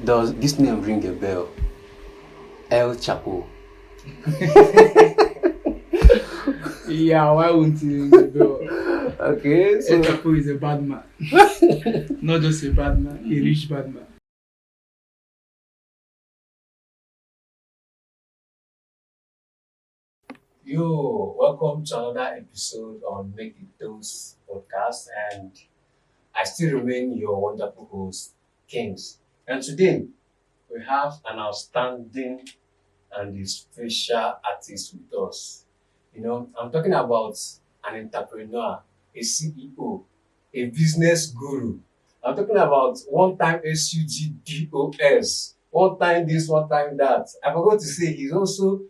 Does this name ring a bell? El Chapo. Yeah, why won't he ring the bell? Okay, so El Chapo is a bad man. Not just a bad man, a rich bad man. Yo, welcome to another episode on Make It Those podcast, and I still remain your wonderful host, Kings. And today we have an outstanding and a special artist with us. I'm talking about an entrepreneur, a CEO, a business guru. I'm talking about one-time SUGDOS, one time this, one time that. I forgot to say he's also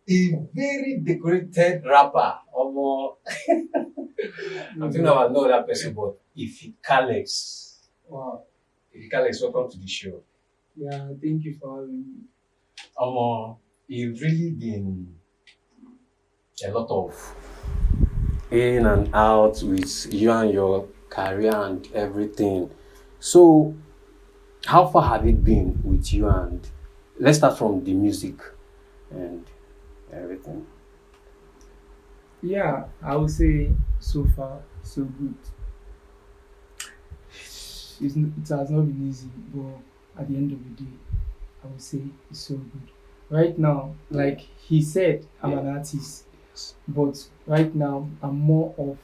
a very decorated rapper. Omo. I'm talking about no other person but ifycalex. Wow. Ifycalex, welcome to the show. Yeah, thank you for having me. You've really been a lot of in and out with you and your career and everything. So, how far have it been with you? And let's start from the music and everything. Yeah, I would say so far, so good. It has not been easy, but at the end of the day, I would say it's so good. Right now, like he said, I'm an artist, Yes. but right now I'm more of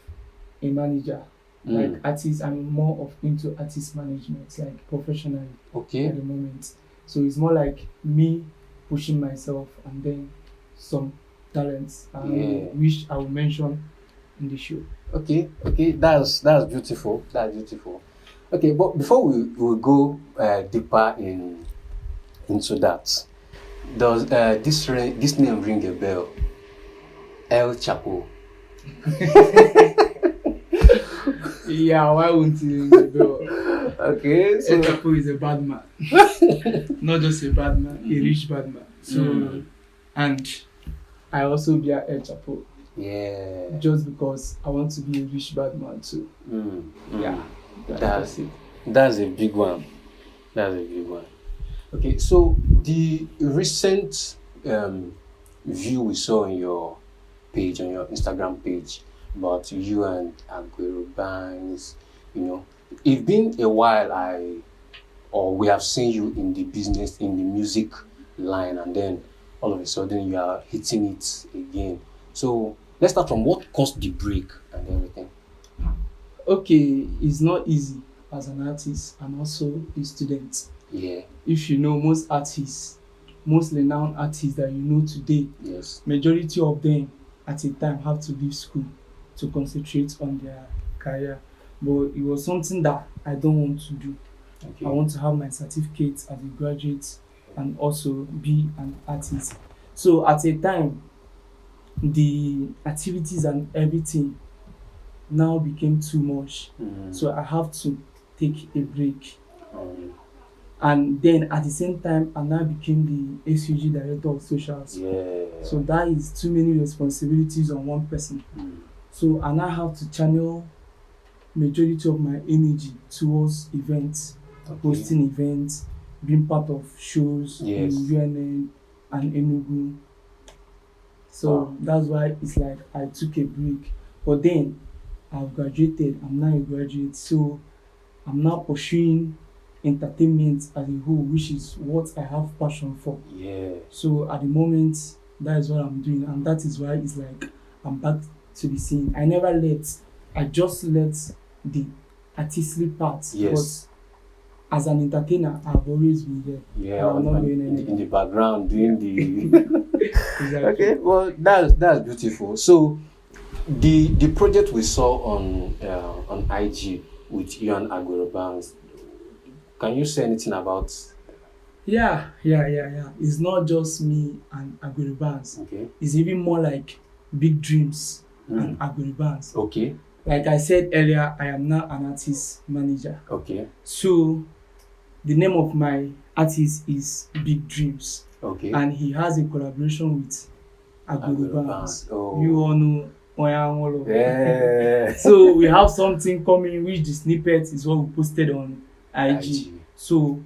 a manager. Like Mm. artist, I'm more of into artist management, like professionally Okay. at the moment. So it's more like me pushing myself and then some talents Yeah. which I will mention in the show. Okay. That's beautiful. That's beautiful. Okay, but before we go deeper into that, does this name ring a bell? El Chapo. Yeah, why won't he ring the bell? Okay, El so Chapo is a bad man. Not just a bad man, a rich bad man. So, and I also be a El Chapo yeah. just because I want to be a rich bad man too. Yeah, that's it. That's a big one. That's a big one. Okay, so the recent view we saw on your page, on your Instagram page, about you and Aguero Banks, it's been a while or we have seen you in the business, in the music line, and then all of a sudden you are hitting it again. So let's start from what caused the break and everything. Okay, it's not easy as an artist and also a student. Yeah, If you know most artists, most renowned artists that you know today, yes. majority of them at a time have to leave school to concentrate on their career. But it was something that I don't want to do. Okay. I want to have my certificate as a graduate and also be an artist. So at a time, the activities and everything now became too much. So I have to take a break. Um, And then at the same time, I now became the SUG director of socials. yeah. So that is too many responsibilities on one person. So I now have to channel majority of my energy towards events, hosting events, being part of shows Yes. in UNN and Enugu. So Wow. that's why it's like I took a break. But then I've graduated, I'm now a graduate, so I'm now pursuing entertainment as a whole, which is what I have passion for. Yeah. So at the moment, that is what I'm doing, and that is why it's like I'm back to the scene. I just let the artistry part, Yes. but as an entertainer, I've always been there. Yeah, I'm not doing in anything. the background doing the Exactly. okay, well that's beautiful. So the project we saw on IG with you and Aguero Banks, can you say anything about? Yeah. It's not just me and Aguero Bands. Okay. It's even more like Big Dreams and Aguero Bands. Okay. Like I said earlier, I am now an artist manager. Okay. So the name of my artist is Big Dreams. Okay. And he has a collaboration with Aguero Aguero Bands. Banks. Oh. You all know Oyanwolo. Yeah. So we have something coming, which the snippet is what we posted on IG. IG. So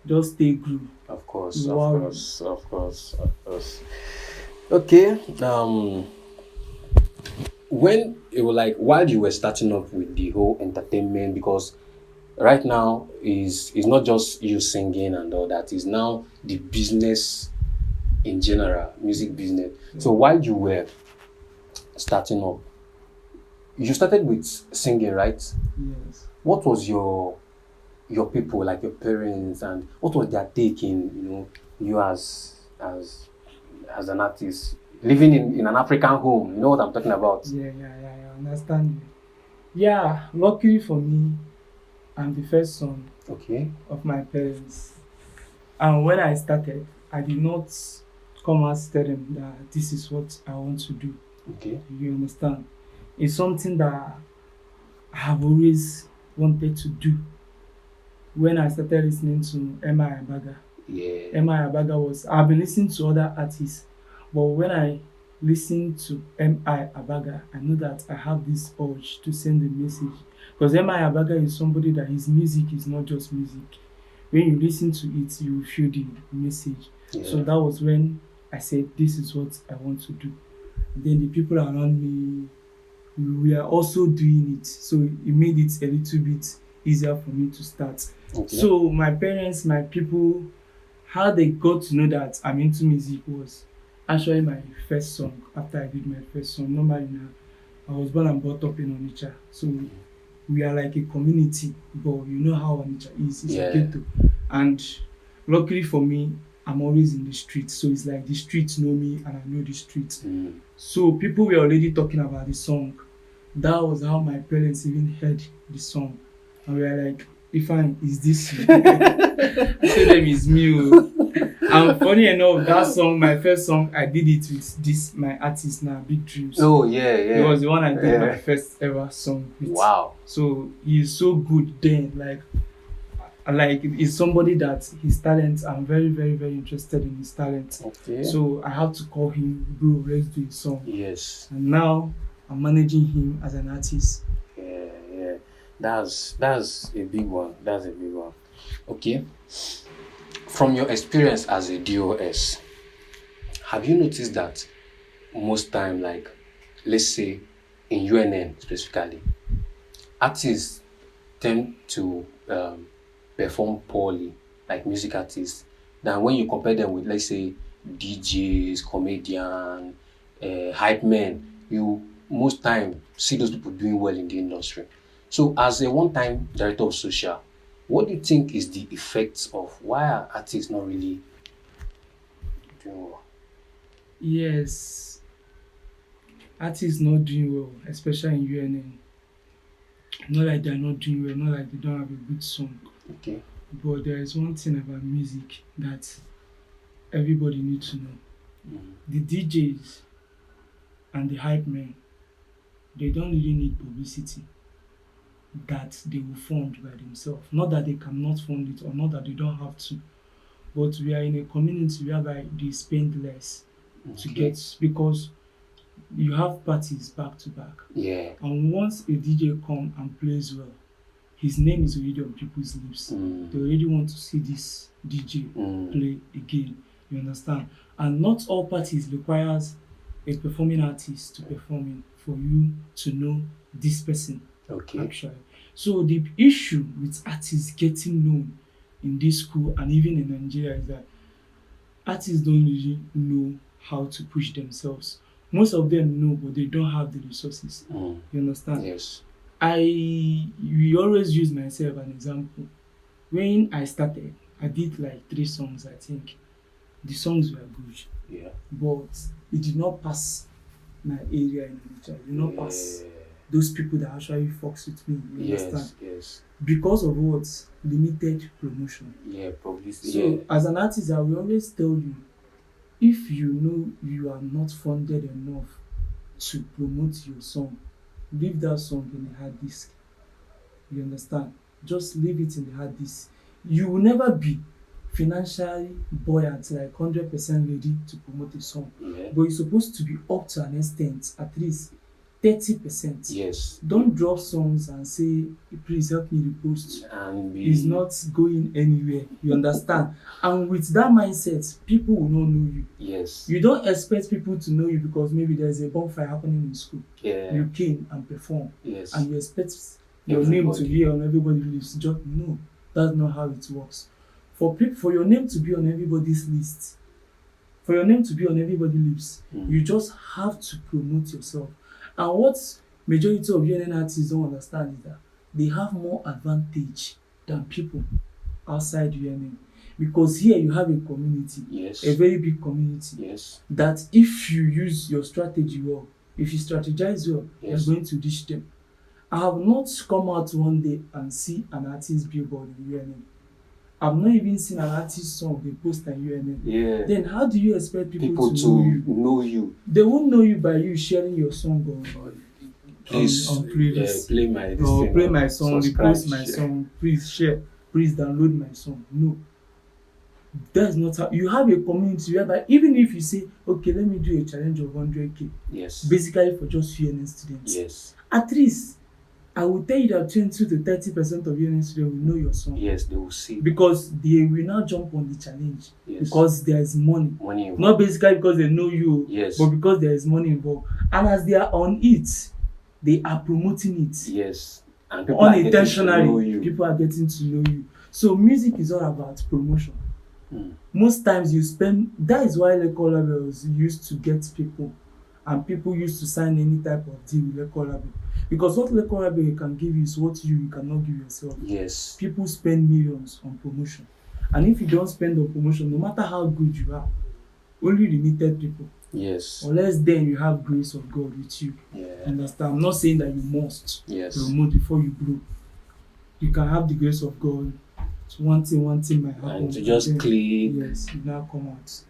just stay groove. Of course, of Wow. course, of course, of course. Okay. When it was like while you were starting up with the whole entertainment, because right now is not just you singing and all that, is now the business in general, music business. So while you were starting up, you started with singing, right? Yes. What was your people, like your parents, and what was their take in, you as an artist living in an African home? You know what I'm talking about? Yeah, I understand you. Yeah, luckily for me, I'm the first son Okay. of my parents. And when I started, I did not come out tell them that this is what I want to do. Okay. You understand? It's something that I have always wanted to do. When I started listening to Emma Abaga, Yeah. Emma Abaga was, I've been listening to other artists, but when I listen to M.I. Abaga, I know that I have this urge to send a message. Because M.I. Abaga is somebody that his music is not just music. When you listen to it, you feel the message. So Yeah. that was when I said, this is what I want to do. Then the people around me, we are also doing it. So it made it a little bit easier for me to start. Okay. So my parents, my people, how they got to know that I'm into music was actually my first song. After I did my first song, normally now, I was born and brought up in Onitsha. So we are like a community, but you know how Onitsha is. It's Yeah. a ghetto. And luckily for me, I'm always in the streets. So it's like the streets know me and I know the streets. So people were already talking about the song. That was how my parents even heard the song. And we were like, Ifan, is this you? I said them is me. Oh. And funny enough, that song, my first song, I did it with this my artist now, Big Dreams. Oh yeah, yeah. It was the one I did my Yeah. first ever song with. Wow. So he's so good then, like he's somebody that his talent, I'm very, very, very interested in his talent. Okay. So I have to call him, bro, let's do a song. Yes. And now I'm managing him as an artist. Yeah, yeah. That's a big one. That's a big one. Okay. From your experience as a DOS, have you noticed that most time, like let's say in UNN specifically, artists tend to perform poorly, like music artists, than when you compare them with, let's say, DJs, comedian, hype men. You most time see those people doing well in the industry. So, as a one-time director of social, what do you think is the effects of why are artists not really doing well? Yes, artists not doing well, especially in UNN. Not like they're not doing well, not like they don't have a good song. Okay. But there is one thing about music that everybody needs to know. The DJs and the hype men, they don't really need publicity that they will fund by themselves. Not that they cannot fund it or not that they don't have to. But we are in a community whereby they spend less to Okay. get, because you have parties back to back. Yeah. And once a DJ come and plays well, his name is already on people's lips. They already want to see this DJ play again. You understand? And not all parties requires a performing artist to perform in for you to know this person. Okay. Actually. So the issue with artists getting known in this school and even in Nigeria is that artists don't really know how to push themselves. Most of them know, but they don't have the resources. You understand? Yes. We always use myself as an example. When I started, I did like 3 songs, I think. The songs were good, Yeah. but it did not pass my area in Onitsha. It did not pass those people that actually fucks with me. You understand? Yes. Because of what? Limited promotion. Yeah, publicity. So as an artist, I will always tell you, if you know you are not funded enough to promote your song, leave that song in the hard disk. You understand? Just leave it in the hard disk. You will never be financially buoyant, like 100% ready to promote a song. Yeah. But you're supposed to be up to an extent, at least 30%. Yes. Don't drop songs and say, please help me repost. And It's not going anywhere. You understand? And with that mindset, people will not know you. Yes. You don't expect people to know you because maybe there's a bonfire happening in school. Yeah. You came and performed. Yes. And you expect your name to be on everybody's list. Just no, that's not how it works. For people, for your name to be on everybody's list, for your name to be on everybody's lips, you just have to promote yourself. And what majority of UNN artists don't understand is that they have more advantage than people outside UNN. Because here you have a community, Yes. a very big community, yes. that if you use your strategy well, if you strategize well, Yes. you're going to reach them. I have not come out one day and see an artist billboard in UNN. I've not even seen an artist song they post on UNN. Yeah. Then how do you expect people to know you? They won't know you by you sharing your song Please on playlist. play my Or play my song, subscribe, repost my share. song, please share, please download my song. No. That's not how you have a community whereby even if you say, okay, let me do a challenge of 100k, Yes. basically for just UNN students. Yes. At least I will tell you that 20 to 30% of UNN students will know your song. Yes, they will see. Because they will now jump on the challenge. Yes. Because there is money. Money involved. Not basically because they know you, Yes. but because there is money involved. And as they are on it, they are promoting it. Yes. And people are getting to know Unintentionally, you. people are getting to know you. So music is all about promotion. Most times you spend, that is why record labels used to get people, and people used to sign any type of deal with record label. Because what record label can give you is what you cannot give yourself. Yes. People spend millions on promotion. And if you don't spend on promotion, no matter how good you are, only limited people. Yes. Unless then you have grace of God with you. Yeah. Understand? I'm not saying that you must Yes. promote before you grow. You can have the grace of God. So one thing might happen. And to just then, click. yes, you now come out.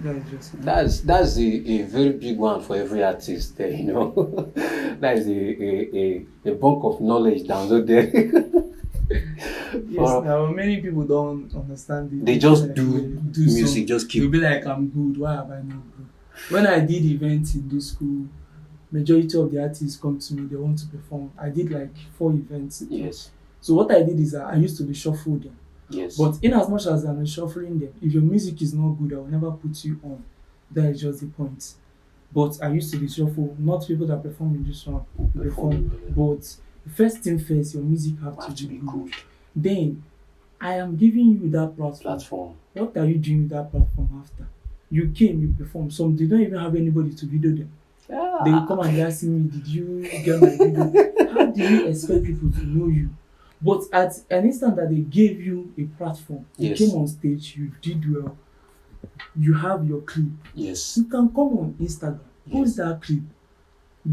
That is just That's a very big one for every artist there, you know. That is a bulk of knowledge down there. yes. Now many people don't understand it. They just like, do music, music, just keep. They'll be like, I'm good. Why have I not good? When I did events in this school, majority of the artists come to me. They want to perform. I did like 4 events. Yes. So what I did is I used to reshuffle them. Yes. But in as much as I'm reshuffling them, if your music is not good, I will never put you on. That is just the point. But I used to reshuffle, not people that perform in this one perform. But first thing first, your music have to be good. Then I am giving you that platform. What are you doing with that platform after? You came, you performed. Some they don't even have anybody to video them. Yeah. They will come and ask me, did you get my video? How do you expect people to know you? But at an instant that they gave you a platform, you came on stage, you did well, you have your clip. Yes. You can come on Instagram, post that clip,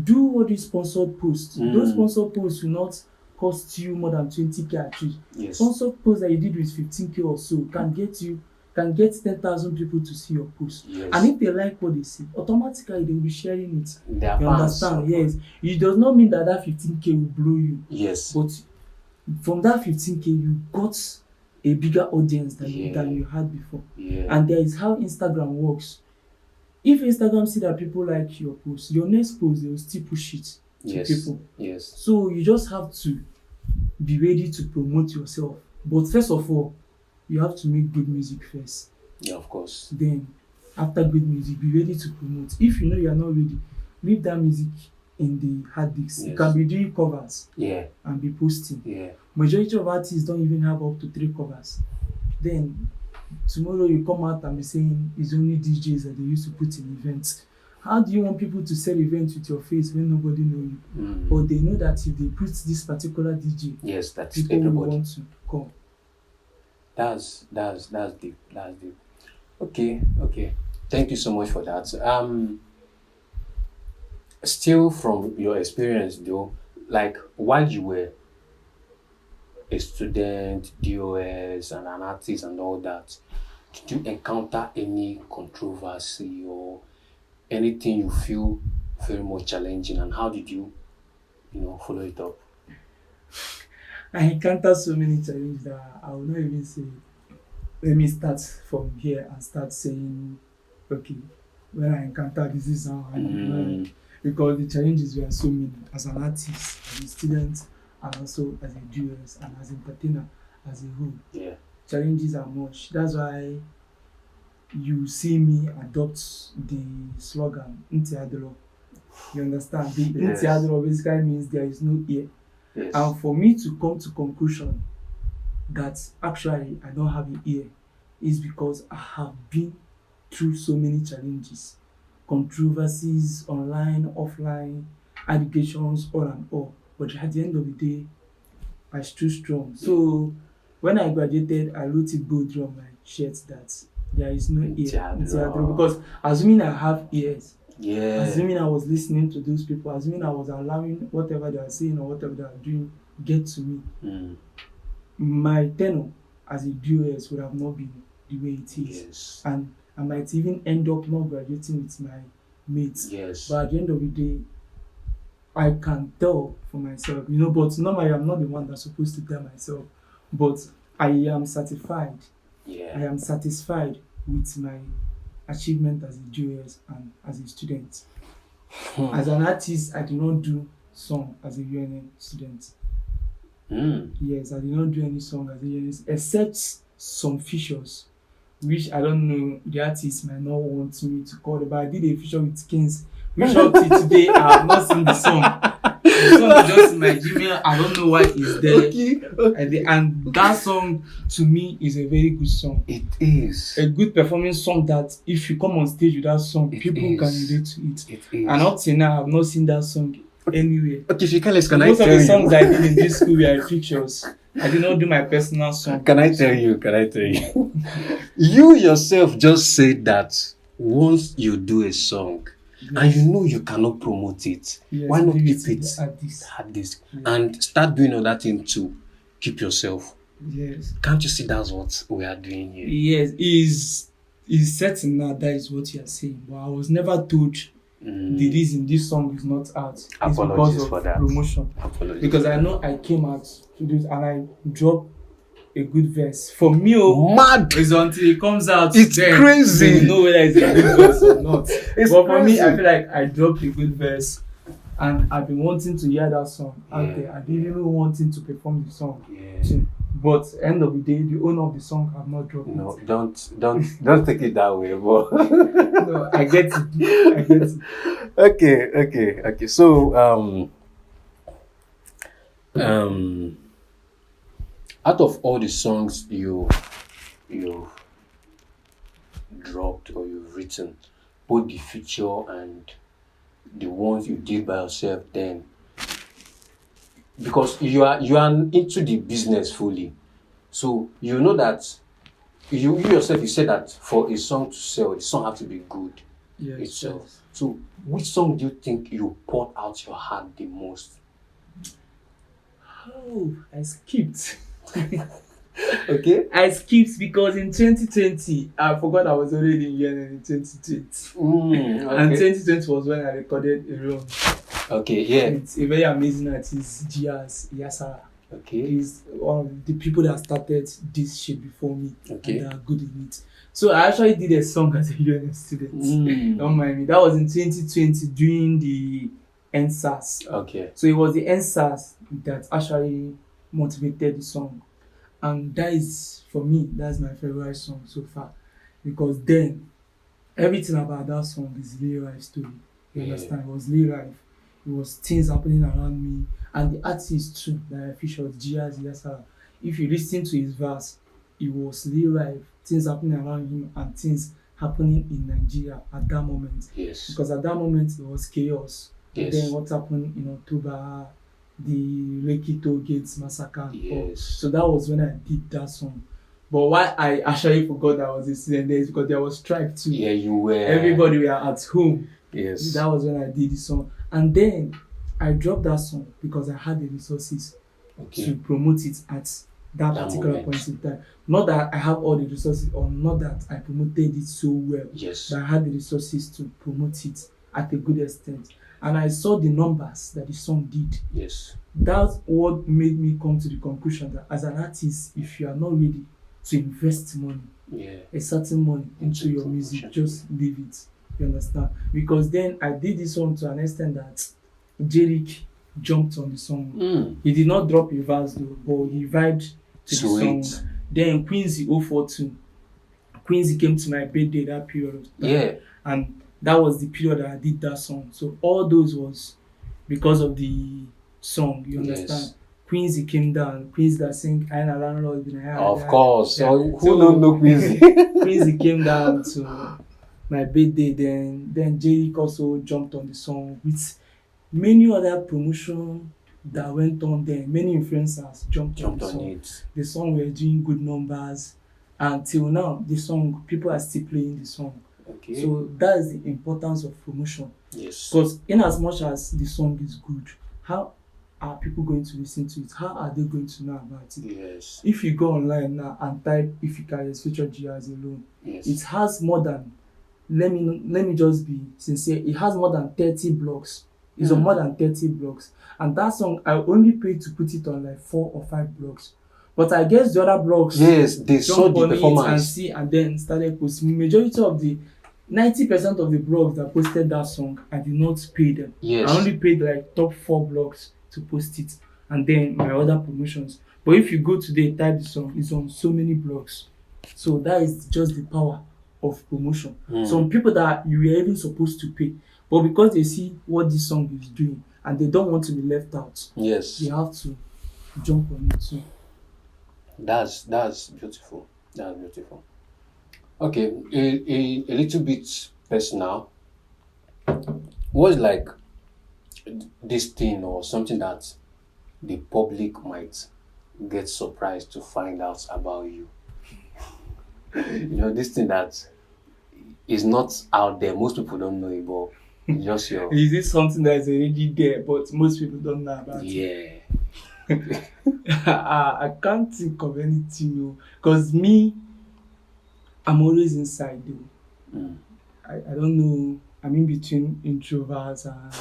do all these sponsored posts. Those sponsored posts will not cost you more than 20k at least. Yes. Sponsored posts that you did with 15k or so can get 10,000 people to see your post. Yes. And if they like what they see, automatically they will be sharing it. You understand? Yes. It does not mean that 15k will blow you. Yes. But from that 15k, you got a bigger audience than you had before. Yeah. And there is how Instagram works. If Instagram see that people like your post, your next post, they will still push it to people. Yes. So you just have to be ready to promote yourself. But first of all, you have to make good music first. Yeah, of course. Then, after good music, be ready to promote. If you know you are not ready, leave that music in the hard disk. You can be doing covers and be posting. Yeah. Majority of artists don't even have up to 3 covers. Then tomorrow you come out and be saying it's only DJs that they used to put in events. How do you want people to sell events with your face when nobody know you? But they know that if they put this particular DJ, that's people everybody will want to come. That's deep. That's deep. Okay. Thank you so much for that. Still from your experience though, like while you were a student, DOS, and an artist and all that, did you encounter any controversy or anything you feel very much challenging, and how did you follow it up? I encountered so many challenges that I will not even say. Let me start from here and start saying, okay, when I encounter this is how I am. because the challenges were so many as an artist, as a student, and also as a doers and as an entertainer as a whole. Yeah. Challenges are much. That's why you see me adopt the slogan Ntiadro. You understand? The Yes. Ntiadro basically means there is no ear. Yes. And for me to come to conclusion that actually I don't have an ear is because I have been through so many challenges, controversies, online, offline, allegations, all and all. But at the end of the day, I stood strong. So when I graduated, I wrote it bold on my shirt that there is no ear in theatre, because assuming I have ears, Yeah. assuming I was listening to those people, assuming I was allowing whatever they are saying or whatever they are doing get to me, my tenure as a DOS would have not been the way it is. Yes. And I might even end up not graduating with my mates. Yes. But at the end of the day, I can tell for myself, but normally I'm not the one that's supposed to tell myself. But I am certified. Yeah. I am satisfied with my achievement as a DOS and as a student. As an artist, I did not do song as a UNN student. Yes, I did not do any song as a UNN, except some features, which I don't know, the artist might not want me to call it, but I did a feature with Kings, which up to today I have not seen the song. The song is just in my Gmail, I don't know why it's there. Okay. And that song to me is a very good song. It is. A good performing song that if you come on stage with that song, people can relate to it. It is. And up till now, I have not seen that song anywhere. Okay, ifycalex, can Most I tell of the you? songs I did in this school were features. I did not do my personal song. Can I tell you? You yourself just said that once you do a song, and you know you cannot promote it, Yes, why not leave keep to it the artist. at this Yeah. and start doing other thing to keep yourself? Yes. Can't you see that's what we are doing here? Yes, is certain now that is what you are saying. But I was never told the reason this song is not out is Apologies because of for that. promotion. Apologies. Because I know I came out to do it and I dropped a good verse. For me, mad. it's until it comes out. It's then crazy. You know whether it's a good verse or not. It's but for me, I crazy. feel like I dropped a good verse and I've been wanting to hear that song out Yeah. there. I didn't even wanting to perform the song. Yeah. So, but end of the day, the owner of the song have not dropped No, it. don't take it that way, but No, I get it. okay. So out of all the songs you've dropped or you've written, both the feature and the ones you did by yourself, then because you are into the business fully, so you know that you yourself, you said that for a song to sell, the song has to be good Yes, itself. yes. So which song do you think you poured out your heart the most? Oh, I skipped. Okay. I skipped because in 2020, I forgot I was already in UNN in 2020. And 2020 was when I recorded a run. Okay, yeah. It's a very amazing artist, Gias Yasara. Okay. He's one of the people that started this shit before me. Okay. And they are good in it. So I actually did a song as a UNN student. Don't mind me. That was in 2020 during the NSAS. Okay. So it was the NSAS that actually motivated the song. And that is, for me, that's my favorite song so far. Because then, everything about that song is real life story. You Yeah. understand? It was real life. It was things happening around me. And the artist too, that I featured, Gias Yasara. If you listen to his verse, it was real life. Things happening around him and things happening in Nigeria at that moment. Yes. Because at that moment, it was chaos. Yes. Then what happened in October, the Lekki Toll Gates massacre and all. Yes. So that was when I did that song. But why I actually forgot that I was a student there is because there was strike too. Yeah, you were. Everybody were at home. Yes. That was when I did the song. And then I dropped that song because I had the resources to promote it at that particular moment. point in time. Not that I have all the resources or not that I promoted it so well. Yes. But I had the resources to promote it at a good extent. And I saw the numbers that the song did. Yes. That's what made me come to the conclusion that as an artist, if you are not ready to invest money, Yeah. a certain money into Into your music, promotion. just leave it. You understand? Because then I did this song to an extent that Jerick jumped on the song. He did not drop a verse though, but he vibed to the Sweet. song. Then Quincy 042. Quincy came to my birthday that period of time. Yeah. And that was the period that I did that song. So all those was because of the song, you understand? Yes. Quincy came down, Quincy that sing I Ain't a Landlord in a Of course. Yeah. So who So- don't know Quincy? Quincy came down to my birthday, then Jerick also jumped on the song with many other promotion that went on there. Many influencers jumped on Jumped the on song. it. The song were doing good numbers. Until now, the song, people are still playing the song. Okay. So that is the importance of promotion. Yes. Because in as much as the song is good, how are people going to listen to it? How are they going to know about it? Yes. If you go online now and type ifycalex feature GRs alone, Yes. it has more than, let me just be sincere, it has more than 30 blogs. It's on more than 30 blogs. And that song, I only paid to put it on like 4 or 5 blogs. But I guess the other blogs Yes, they saw jump the on it and performance. see and then started posting. Majority of the 90% of the blogs that posted that song, I did not pay them. Yes. I only paid like top 4 blogs to post it, and then my other promotions. But if you go today, type the song, it's on so many blogs. So that is just the power of promotion. Some people that you were even supposed to pay, but because they see what this song is doing and they don't want to be left out, Yes. they have to jump on it too. That's beautiful. That's beautiful. Okay, a little bit personal. What's like this thing or something that the public might get surprised to find out about you? You know, this thing that is not out there. Most people don't know it, but it's just your Is this something that is already there, but most people don't know about it? yeah. I can't think of anything, because me, I'm always inside though. I don't know. I'm in between introverts and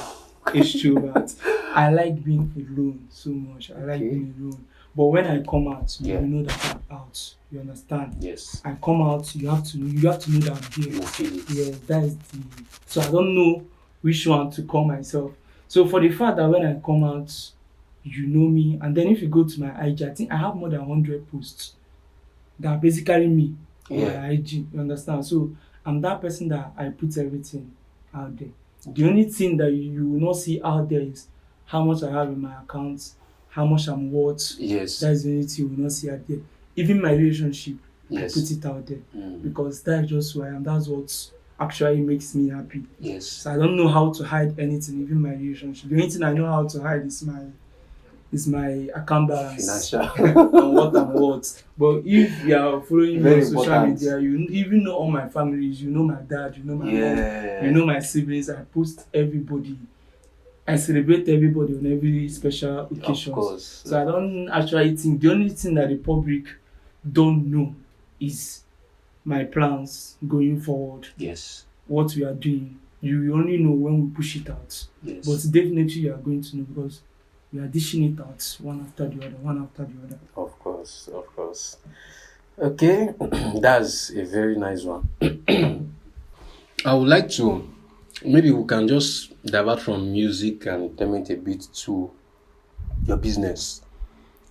extroverts. I like being alone so much. I like Okay. being alone. But when I come out, Yeah. you know that I'm out. You understand? Yes. I come out, you have to know that I'm here. You feel it. Yeah, that is the. So I don't know which one to call myself. So for the fact that when I come out, you know me, and then if you go to my IG, I think I have more than 100 posts that are basically me on Yeah. my IG. You understand? So I'm that person that I put everything out there. The only thing that you will not see out there is how much I have in my account, how much I'm worth. Yes. That's the only thing you will not see out there. Even my relationship, Yes. I put it out there Mm. because that's just who I am. That's what actually makes me happy. Yes. So I don't know how to hide anything, even my relationship. The only thing I know how to hide is my account balance Financial. and what I'm worth. But if you are following me Very on social important. media, you even know all my families, you know my dad, you know my mom, Yeah. you know my siblings. I post everybody. I celebrate everybody on every special Of occasions. course. So I don't actually think the only thing that the public don't know is my plans going forward, Yes. what we are doing. You will only know when we push it out. Yes. But definitely you are going to know because we are dishing it out one after the other, one after the other. Of course, of course. Okay, that's a very nice one. I would like to, maybe we can just divert from music and turn it a bit to your business.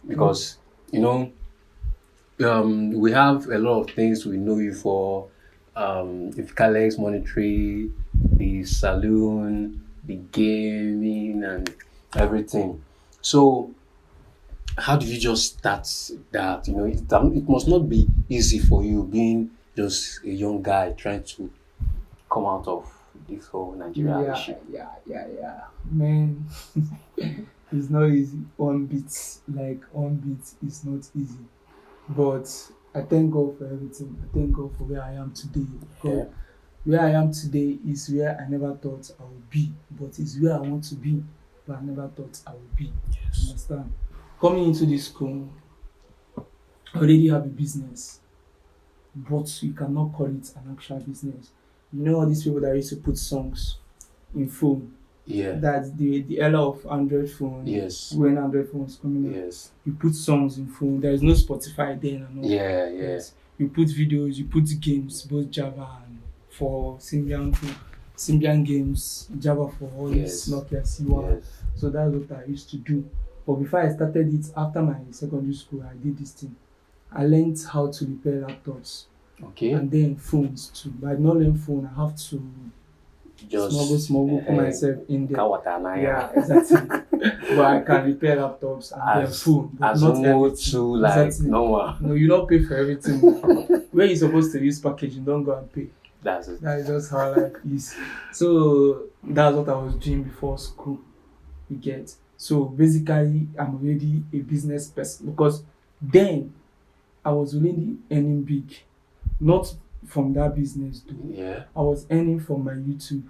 Because, you know, we have a lot of things we know you for. ifycalex Monetary, the saloon, the gaming, and everything. So, how did you just start that? You know, it must not be easy for you being just a young guy trying to come out of this whole Nigeria issue. Yeah. Man, it's not easy. On beat is not easy. But I thank God for everything. I thank God for where I am today. Yeah. Where I am today is where I never thought I would be, but it's where I want to be, but I never thought I would be. Yes. Understand? Coming into this school, I already have a business, but you cannot call it an actual business. You know all these people that used to put songs in phone. Yeah. That's the era of Android phone. Yes. When Android phone was coming out, Yes. you put songs in phone. There is no Spotify then and all. Yeah. Yes. You put videos, you put games, both Java and for Symbian phone. Symbian games, Java for all this Yes. Nokia C1. Yes. So that's what I used to do. But before I started it, after my secondary school, I did this thing. I learned how to repair laptops Okay. and then phones too. But I did not learn phone. I have to smuggle, put myself in there. Yeah, exactly. But I can repair laptops and their phone, but as not almost everything. to like Exactly. normal. No, you don't pay for everything. Where you're supposed to use packaging, don't go and pay. That's it. That is just how life is. So that's what I was doing before school. You get. So basically, I'm already a business person because then I was already earning big, not from that business though. Yeah. I was earning from my YouTube.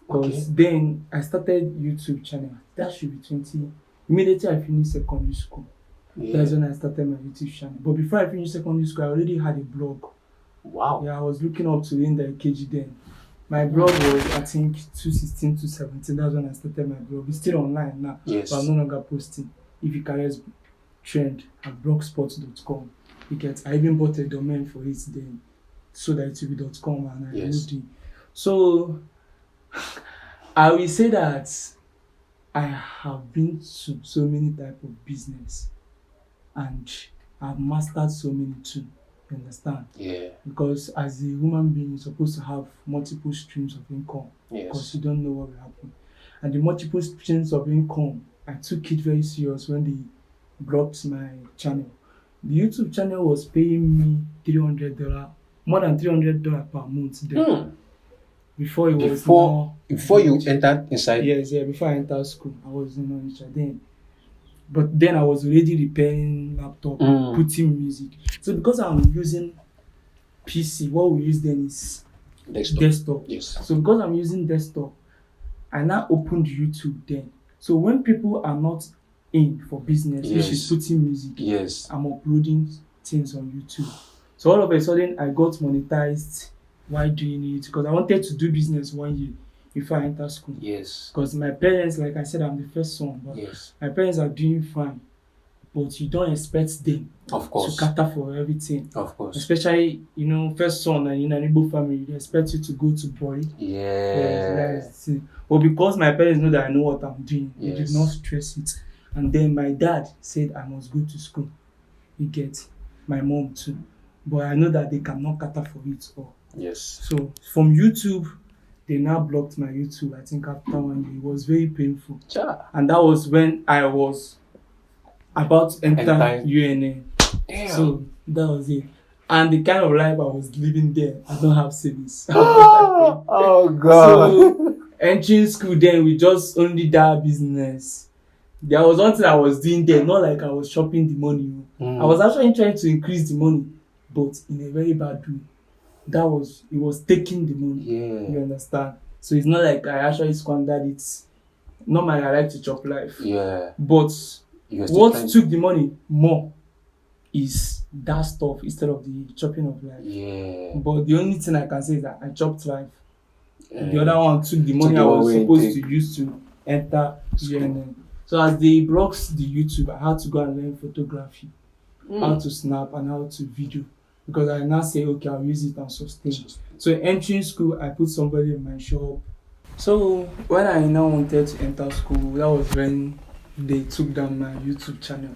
Okay. Because then I started YouTube channel. That should be 20. Immediately I finished secondary school. Yeah. That's when I started my YouTube channel. But before I finished secondary school, I already had a blog. Wow. Yeah, I was looking up to Linda KG then. My blog was, I think, 2016, 2017. That's when I started my blog. It's still online now. Yes. But I'm no longer posting. ifycalex trend at blogspot.com. You get. I even bought a domain for it then, so that it will be .com, and I moved it. So I will say that I have been to so many type of business and I've mastered so many too. You understand? Yeah. Because as a human being, you're supposed to have multiple streams of income because Yes. you don't know what will happen. And the multiple streams of income, I took it very serious when they blocked my channel. The YouTube channel was paying me $300, more than $300 per month then. Before it was Before you entered inside. Yes, yeah, before I entered school, I was in Onitsha then. But then I was already repairing laptop, putting music. So because I'm using PC, what we use then is desktop. Yes. So because I'm using desktop, I now opened YouTube then. So when people are not in for business, which is putting music, yes, I'm uploading things on YouTube. So all of a sudden, I got monetized while doing it because I wanted to do business 1 year before I enter school. Yes. Because my parents, like I said, I'm the first son, but my parents are doing fine. But you don't expect them to cater for everything. Of course. Especially, first son and in an Igbo family, they expect you to go to boy. Yeah. But because my parents know that I know what I'm doing, they did not stress it. And then my dad said I must go to school. You get my mom too. But I know that they cannot cater for it all. Yes. So from YouTube, they now blocked my YouTube. I think after 1 year, it was very painful. And that was when I was about to enter UNA. Damn. So that was it. And the kind of life I was living there, I don't have savings. Oh God. So entering school then with just only that business. There was one thing I was doing there, not like I was shopping the money. I was actually trying to increase the money, but in a very bad way. It was taking the money. Yeah. You understand? So it's not like I actually squandered it. Normally I like to chop life. Yeah. But what took the money more is that stuff instead of the chopping of life. Yeah. But the only thing I can say is that I chopped life. The other one took the money I was supposed to use to enter UNN. So as they blocked the YouTube, I had to go and learn photography, how to snap and how to video. Because I now say, okay, I'll use it and sustain. So entering school, I put somebody in my shop. So when I now wanted to enter school, that was when they took down my YouTube channel.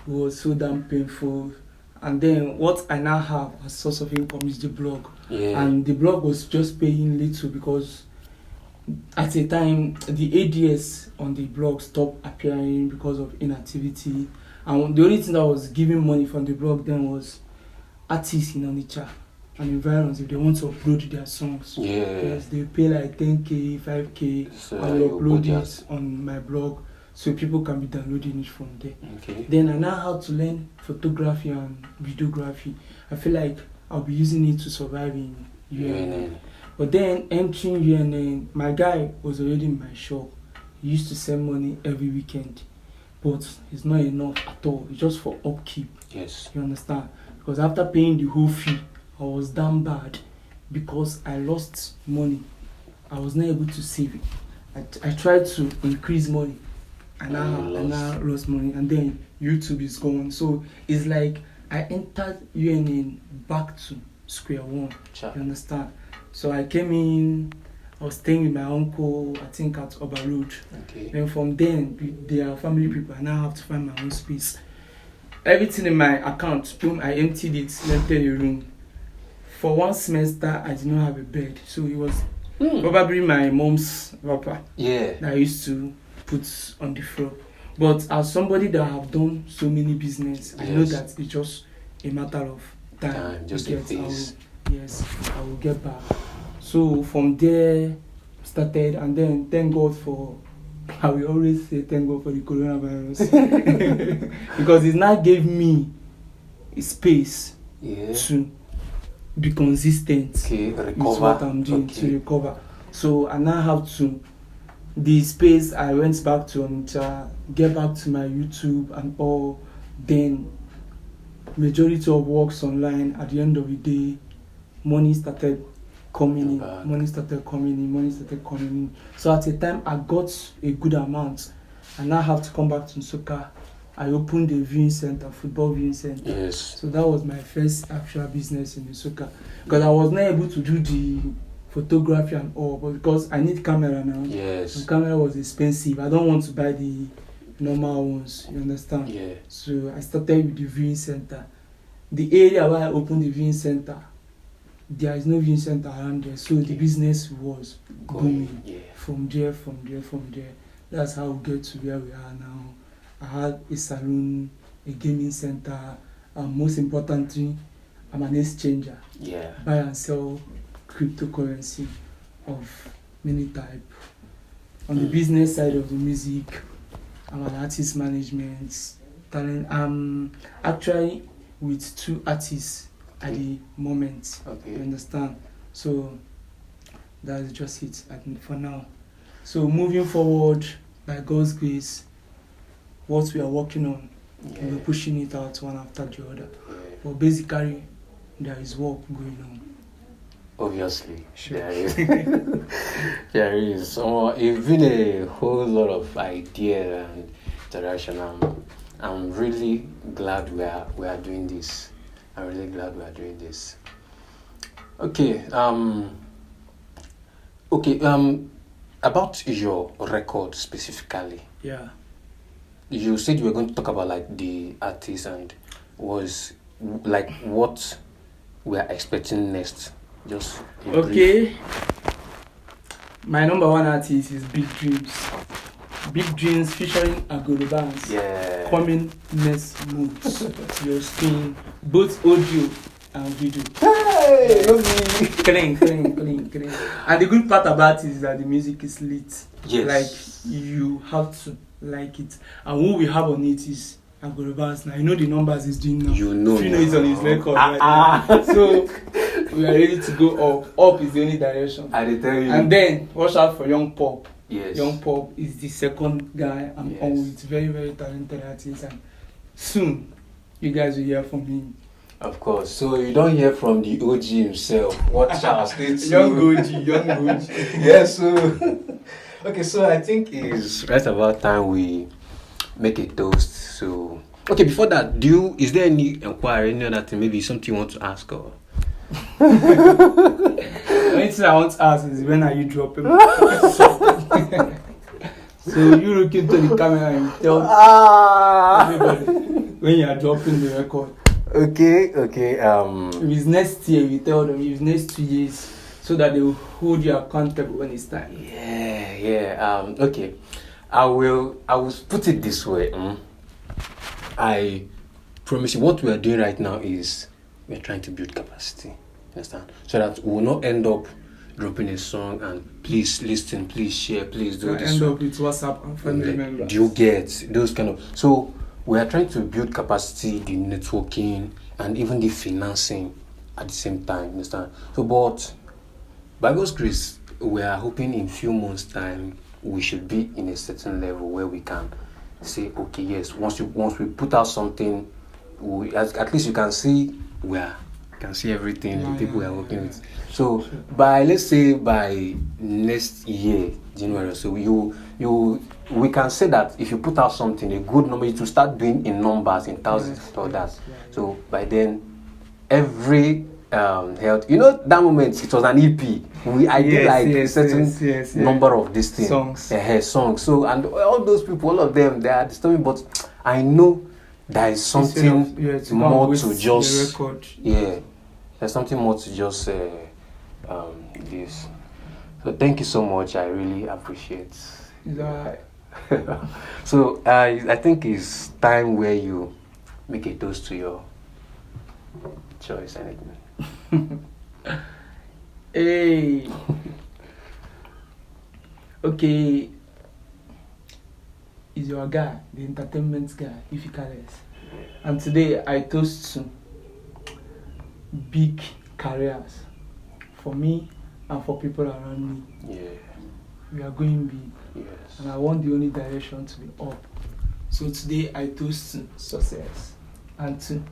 It was so damn painful. And then what I now have as source of income is the blog. Yeah. And the blog was just paying little because at a time the ads on the blog stopped appearing because of inactivity. And the only thing that was giving money from the blog then was artists in Onitsha and environs. If they want to upload their songs, yes, they pay like 10k, 5k, so and will upload it on my blog so people can be downloading it from there. Okay. Then I now had to learn photography and videography. I feel like I'll be using it to survive in UNN. But then entering UNN, my guy was already in my shop. He used to send money every weekend, but it's not enough at all. It's just for upkeep. Yes. You understand? Because after paying the whole fee, I was damn bad because I lost money. I was not able to save it. I tried to increase money and I now lost money, and then YouTube is gone. So it's like I entered UNN back to square one. You understand? So I came in, I was staying with my uncle, I think at Oba Road. Okay. Then from then, they are family people. I now have to find my own space. Everything in my account, boom, I emptied it, rented a room. For one semester, I did not have a bed. So it was probably my mom's wrapper that I used to put on the floor. But as somebody that have done so many business, I know that it's just a matter of time. Just a phase. I will get back. So from there, started, and then thank God for, I will always say thank God for the coronavirus. Because it now gave me a space to be consistent with what I'm doing, to recover. So I now have to, the space I went back to get back to my YouTube and all. Then majority of works online. At the end of the day, money started coming in. So at a time I got a good amount, and I have to come back to Nsukka. I opened a viewing center, football viewing center. Yes. So that was my first actual business in Nsukka, because I was not able to do the photography and all, but because I need camera now. Yes. The camera was expensive. I don't want to buy the normal ones. You understand? Yeah. So I started with the viewing center. The area where I opened the viewing center, there is no viewing center around there, so the business was booming. From there. That's how we get to where we are now. I had a salon, a gaming center, and most importantly, I'm an exchanger. Buy and sell cryptocurrency of many type. On the business side of the music, I'm an artist management talent. I'm actually with 2 artists at the moment. You understand? So that's just it for now. So moving forward, by God's grace, what we are working on, we're pushing it out one after the other. But basically, there is work going on. Obviously, sure. There is. There is. So it's been a whole lot of idea and interaction. I'm really glad we are doing this. I'm really glad we are doing this. Okay. About your record specifically. Yeah. You said you were going to talk about like the artists and was like what we are expecting next. Just okay. My number 1 artist is Big Dreams. Big Dreams featuring Agolobans. Yeah. Coming next month to your screen, both audio and video. Hey, clean. And the good part about it is that the music is lit. Yes. Like you have to like it. And what we have on it is Agolobans. Now you know the numbers he's doing now. You know it's on his record right now. So we are ready to go up. Up is the only direction. I tell you. And then watch out for Young Pop. Yes. Young Pop is the second guy I'm on with. Very, very talented artist, and soon you guys will hear from him. Of course. So you don't hear from the OG himself. What shall stay tuned? Young OG. Yes. Okay. So I think it's right about time we make a toast. So okay. Before that, is there any inquiry, any other thing? Maybe something you want to ask or? The only thing I want to ask is when are you dropping? So you look into the camera and tell everybody when you are dropping the record. Okay. If it's next year, you tell them. If it's next 2 years, so that they will hold you accountable when it's time. Yeah. Okay. I will put it this way. I promise you, what we are doing right now is we are trying to build capacity. Understand? So that we will not end up dropping a song and please listen, please share, please do this. End up with WhatsApp and family members. Do you get those kind of? So we are trying to build capacity, the networking, and even the financing at the same time. Understand? So, but by God's grace, we are hoping in few months' time we should be in a certain level where we can say, okay, yes, once we put out something, at least you can see can see everything the people we are working with. So let's say by next year, January, so we can say that if you put out something, a good number, you to start doing in numbers, in thousands, all that. So by then, every health. You know that moment it was an EP. I did like a certain number of these things. Songs. So and all those people, all of them, they are disturbing, but I know there is something more to just there's something more to just this. So thank you so much. I really appreciate. So I think it's time where you make a toast to your choice. Anything. Hey. Okay. Is your guy, the entertainment guy, ifycalex. And today I toast to big careers for me and for people around me. Yeah. We are going big. Yes. And I want the only direction to be up. So today I toast to success and to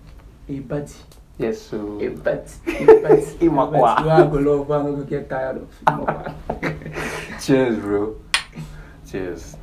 a body. Yes, so A body. Imakwa. I go love, I don't go get tired of Imakwa. Cheers, bro. Cheers.